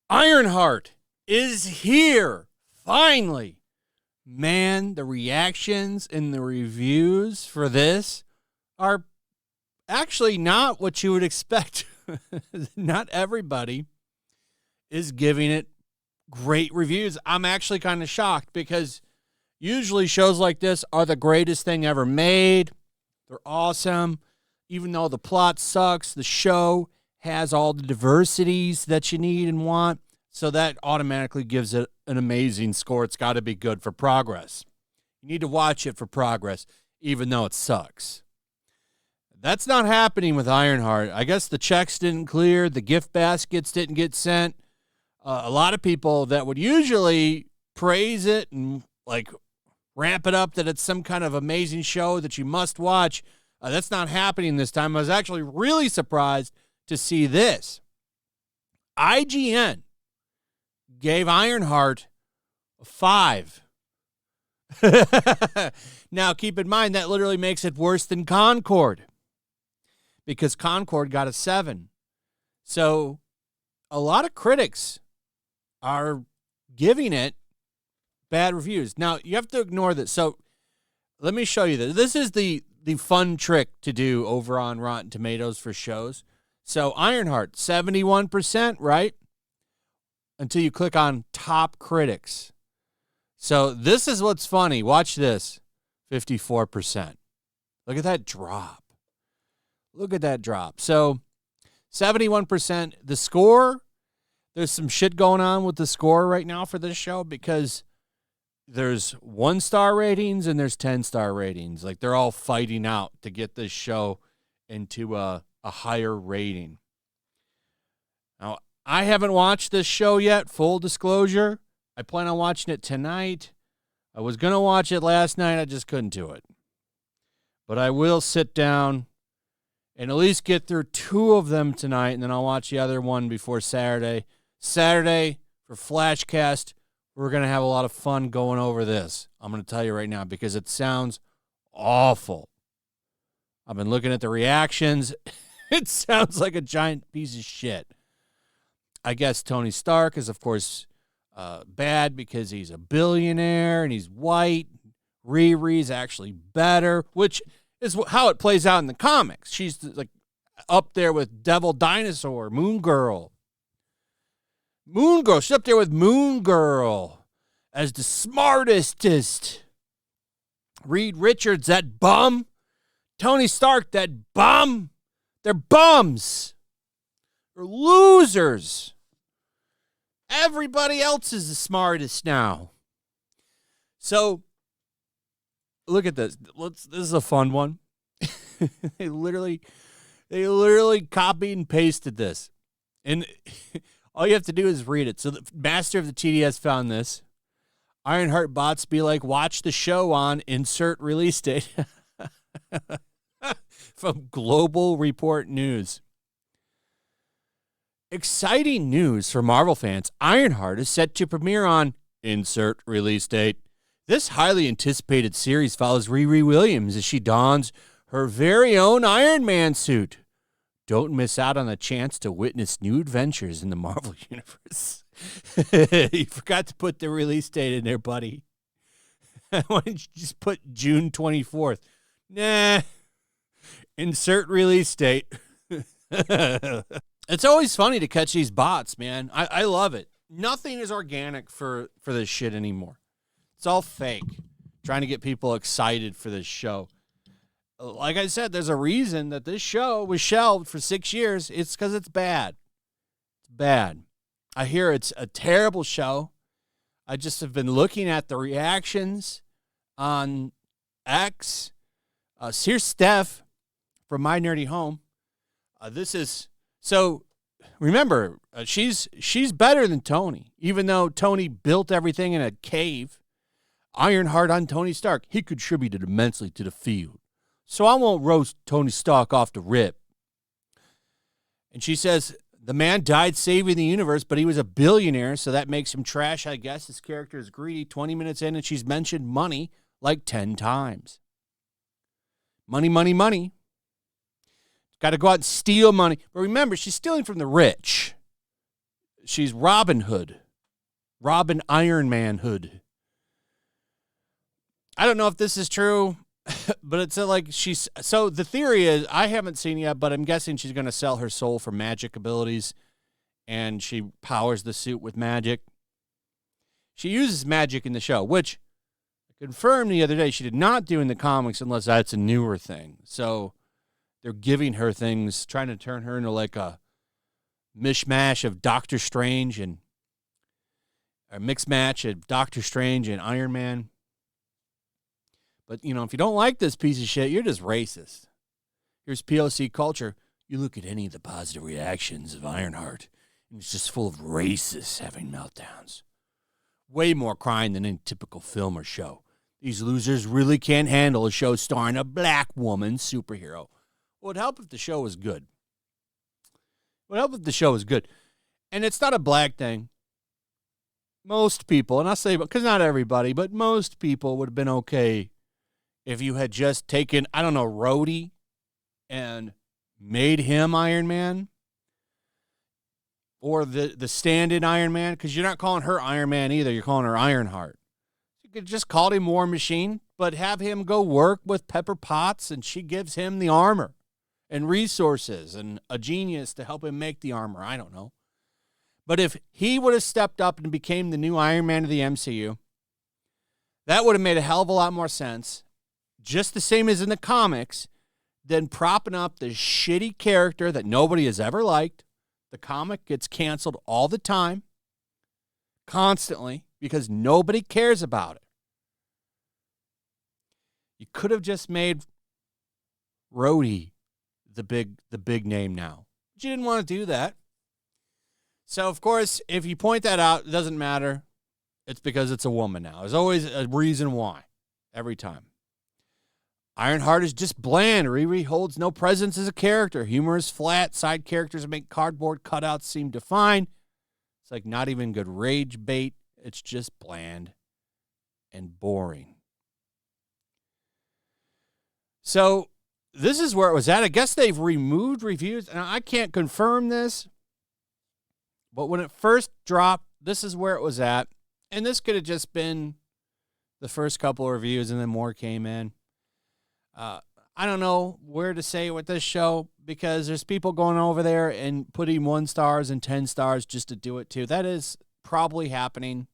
Ironheart is here, finally. Man, the reactions and the reviews for this are actually not what you would expect. Not everybody is giving it great reviews. I'm actually kind of shocked because usually shows like this are the greatest thing ever made. They're awesome. Even though the plot sucks, the show has all the diversities that you need and want. So that automatically gives it an amazing score. It's got to be good for progress. You need to watch it for progress, even though it sucks. That's not happening with Ironheart. I guess the checks didn't clear. The gift baskets didn't get sent. A lot of people that would usually praise it and like ramp it up that it's some kind of amazing show that you must watch. That's not happening this time. I was actually really surprised to see this. IGN gave Ironheart a 5. Now, keep in mind, that literally makes it worse than Concord because Concord got a 7. So a lot of critics are giving it bad reviews. Now, you have to ignore this. So let me show you this. This is the fun trick to do over on Rotten Tomatoes for shows. So Ironheart, 71%, right? Until you click on top critics. So this is what's funny. Watch this. 54%. Look at that drop. Look at that drop. So 71%. The score, there's some shit going on with the score right now for this show because there's 1-star ratings and there's 10-star ratings. Like they're all fighting out to get this show into a higher rating. Now, I haven't watched this show yet, full disclosure. I plan on watching it tonight. I was going to watch it last night. I just couldn't do it. But I will sit down and at least get through 2 of them tonight, and then I'll watch the other one before Saturday. Saturday, for Flashcast, we're going to have a lot of fun going over this. I'm going to tell you right now because it sounds awful. I've been looking at the reactions. It sounds like a giant piece of shit. I guess Tony Stark is, of course, bad because he's a billionaire and he's white. Riri's actually better, which is how it plays out in the comics. She's like up there with Devil Dinosaur, Moon Girl. Moon Girl, she's up there with Moon Girl as the smartest. Reed Richards, that bum. Tony Stark, that bum. They're bums. They're losers. Everybody else is the smartest now. So, look at this. This is a fun one. They literally copied and pasted this. And all you have to do is read it. So the master of the TDS found this. Ironheart bots be like, watch the show on insert release date. From Global Report News. Exciting news for Marvel fans. Ironheart is set to premiere on insert release date. This highly anticipated series follows Riri Williams as she dons her very own Iron Man suit. Don't miss out on the chance to witness new adventures in the Marvel Universe. You forgot to put the release date in there, buddy. Why didn't you just put June 24th? Nah. Insert release date. It's always funny to catch these bots, man. I love it. Nothing is organic for this shit anymore. It's all fake. Trying to get people excited for this show. Like I said, there's a reason that this show was shelved for 6 years. It's because it's bad. It's bad. I hear it's a terrible show. I just have been looking at the reactions on X. Here's Steph from My Nerdy Home. So remember, she's better than Tony, even though Tony built everything in a cave. Ironheart on Tony Stark. He contributed immensely to the field. So I won't roast Tony Stark off the rip. And she says, the man died saving the universe, but he was a billionaire, so that makes him trash, I guess. His character is greedy. 20 minutes in, and she's mentioned money like 10 times. Money, money, money. Got to go out and steal money. But remember, she's stealing from the rich. She's Robin Hood. Robin Ironman Hood. I don't know if this is true, but it's like she's... So the theory is, I haven't seen it yet, but I'm guessing she's going to sell her soul for magic abilities, and she powers the suit with magic. She uses magic in the show, which I confirmed the other day she did not do in the comics unless that's a newer thing. So they're giving her things, trying to turn her into like a mishmash of Doctor Strange and a mixed match of Doctor Strange and Iron Man. But, you know, if you don't like this piece of shit, you're just racist. Here's POC culture. You look at any of the positive reactions of Ironheart, and it's just full of racists having meltdowns. Way more crying than in a typical film or show. These losers really can't handle a show starring a black woman superhero. Well, it'd help if the show was good. It would help if the show was good. And it's not a black thing. Most people, and I'll say, because not everybody, but most people would have been okay if you had just taken, I don't know, Rhodey and made him Iron Man. Or the stand-in Iron Man, because you're not calling her Iron Man either. You're calling her Ironheart. You could just call him War Machine, but have him go work with Pepper Potts, and she gives him the armor and resources and a genius to help him make the armor. I don't know. But if he would have stepped up and became the new Iron Man of the MCU, that would have made a hell of a lot more sense, just the same as in the comics, than propping up the shitty character that nobody has ever liked. The comic gets canceled all the time, constantly, because nobody cares about it. You could have just made Rhodey the big name now. But you didn't want to do that. So, of course, if you point that out, it doesn't matter. It's because it's a woman now. There's always a reason why, every time. Ironheart is just bland. Riri holds no presence as a character. Humor is flat. Side characters that make cardboard cutouts seem to fine. It's like not even good rage bait. It's just bland and boring. So this is where it was at. I guess they've removed reviews, and I can't confirm this. But when it first dropped, this is where it was at. And this could have just been the first couple of reviews, and then more came in. I don't know where to say with this show, because there's people going over there and putting 1 stars and 10 stars just to do it too. That is probably happening.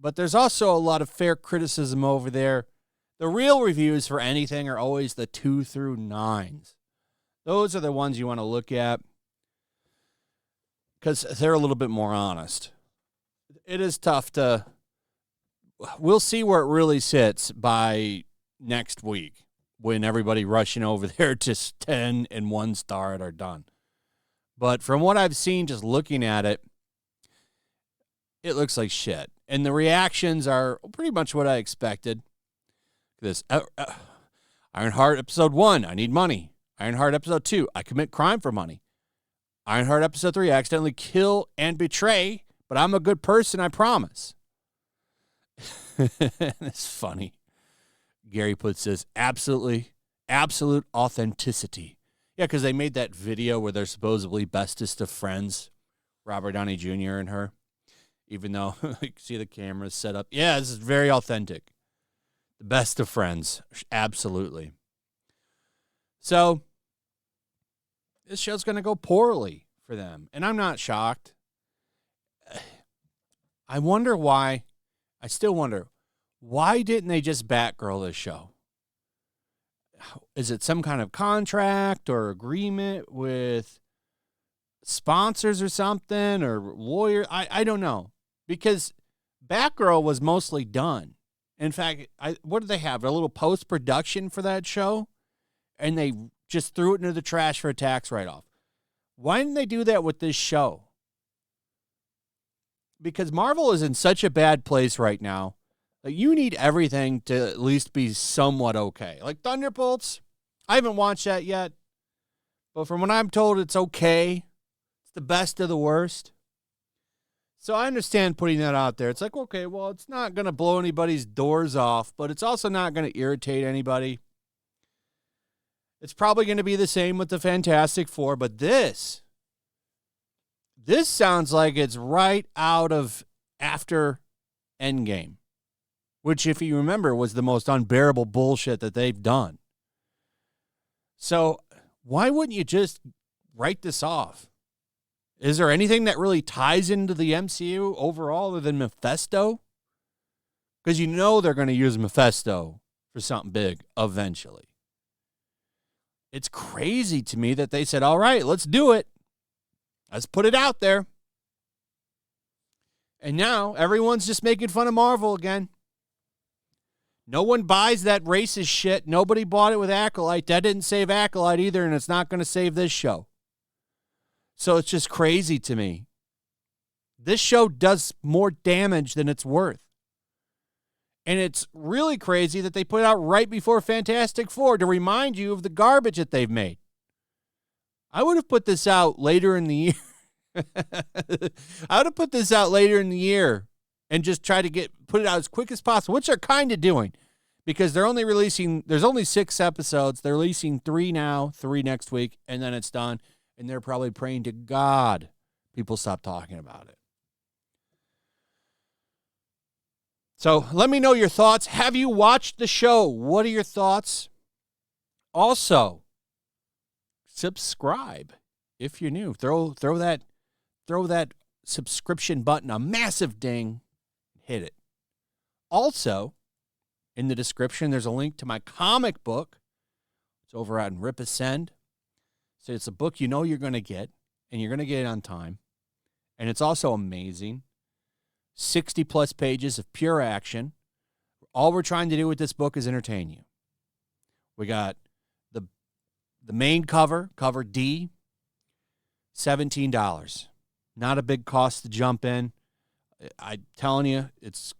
But there's also a lot of fair criticism over there. The real reviews for anything are always the 2 through 9s. Those are the ones you want to look at, because they're a little bit more honest. It is tough to... We'll see where it really sits by next week, when everybody rushing over there to 10 and 1 star are done. But from what I've seen, just looking at it, it looks like shit. And the reactions are pretty much what I expected. This Ironheart episode 1, I need money. Ironheart episode 2, I commit crime for money. Ironheart episode 3, I accidentally kill and betray, but I'm a good person, I promise. It's funny. Gary puts this, absolute authenticity. Yeah, because they made that video where they're supposedly bestest of friends, Robert Downey Jr. and her, even though you see the cameras set up. Yeah, this is very authentic. The best of friends, absolutely. So this show's going to go poorly for them, and I'm not shocked. I wonder why. I still wonder, why didn't they just Batgirl this show? Is it some kind of contract or agreement with sponsors or something, or lawyer? I don't know. Because Batgirl was mostly done. In fact, what did they have? A little post-production for that show? And they just threw it into the trash for a tax write-off. Why didn't they do that with this show? Because Marvel is in such a bad place right now. Like, you need everything to at least be somewhat okay. Like Thunderbolts, I haven't watched that yet. But from what I'm told, it's okay. It's the best of the worst. So I understand putting that out there. It's like, okay, well, it's not going to blow anybody's doors off, but it's also not going to irritate anybody. It's probably going to be the same with the Fantastic Four, but this sounds like it's right out of after Endgame, which, if you remember, was the most unbearable bullshit that they've done. So why wouldn't you just write this off? Is there anything that really ties into the MCU overall other than Mephisto? Because you know they're going to use Mephisto for something big eventually. It's crazy to me that they said, all right, let's do it. Let's put it out there. And now everyone's just making fun of Marvel again. No one buys that racist shit. Nobody bought it with Acolyte. That didn't save Acolyte either, and it's not going to save this show. So it's just crazy to me. This show does more damage than it's worth. And it's really crazy that they put it out right before Fantastic Four to remind you of the garbage that they've made. I would have put this out later in the year. I would have put this out later in the year and just try to put it out as quick as possible, which they're kind of doing because they're only releasing, there's only 6 episodes. They're releasing 3 now, 3 next week, and then it's done. And they're probably praying to God people stop talking about it. So let me know your thoughts. Have you watched the show? What are your thoughts? Also, subscribe if you're new. Throw that subscription button a massive ding. Hit it. Also, in the description, there's a link to my comic book. It's over at Rip Ascend. So it's a book you know you're going to get, and you're going to get it on time. And it's also amazing. 60-plus pages of pure action. All we're trying to do with this book is entertain you. We got the main cover, cover D, $17. Not a big cost to jump in. I'm telling you, it's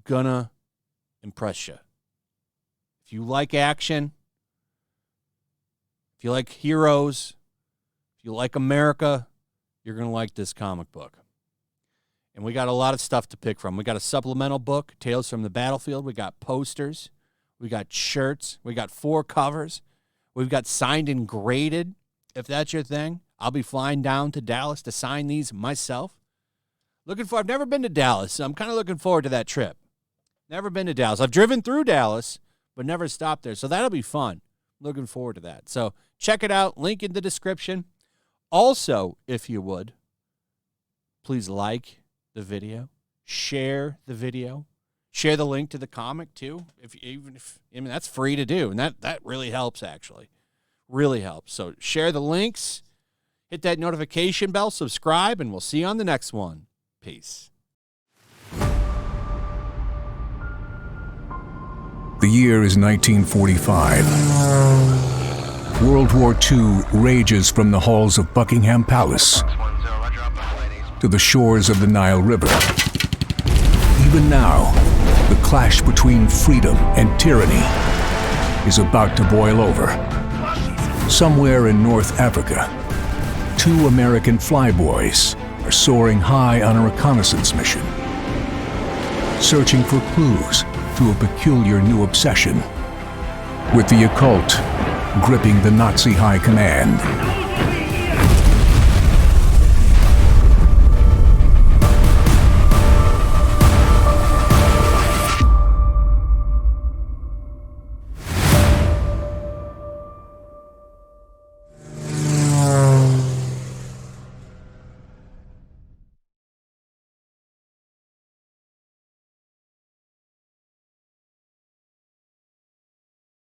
gonna impress you. If you like action, if you like heroes, if you like America, you're gonna like this comic book. And we got a lot of stuff to pick from. We got a supplemental book, Tales from the Battlefield. We got posters. We got shirts. We got 4 covers. We've got signed and graded. If that's your thing, I'll be flying down to Dallas to sign these myself. I've never been to Dallas, so I'm kind of looking forward to that trip. Never been to Dallas. I've driven through Dallas, but never stopped there. So that'll be fun. Looking forward to that. So check it out. Link in the description. Also, if you would, please like the video, share the video, share the link to the comic too. That's free to do, and that really helps actually, really helps. So share the links, hit that notification bell, subscribe, and we'll see you on the next one. Peace. The year is 1945. World War II rages from the halls of Buckingham Palace to the shores of the Nile River. Even now, the clash between freedom and tyranny is about to boil over. Somewhere in North Africa, 2 American flyboys are soaring high on a reconnaissance mission, searching for clues to a peculiar new obsession, with the occult gripping the Nazi high command.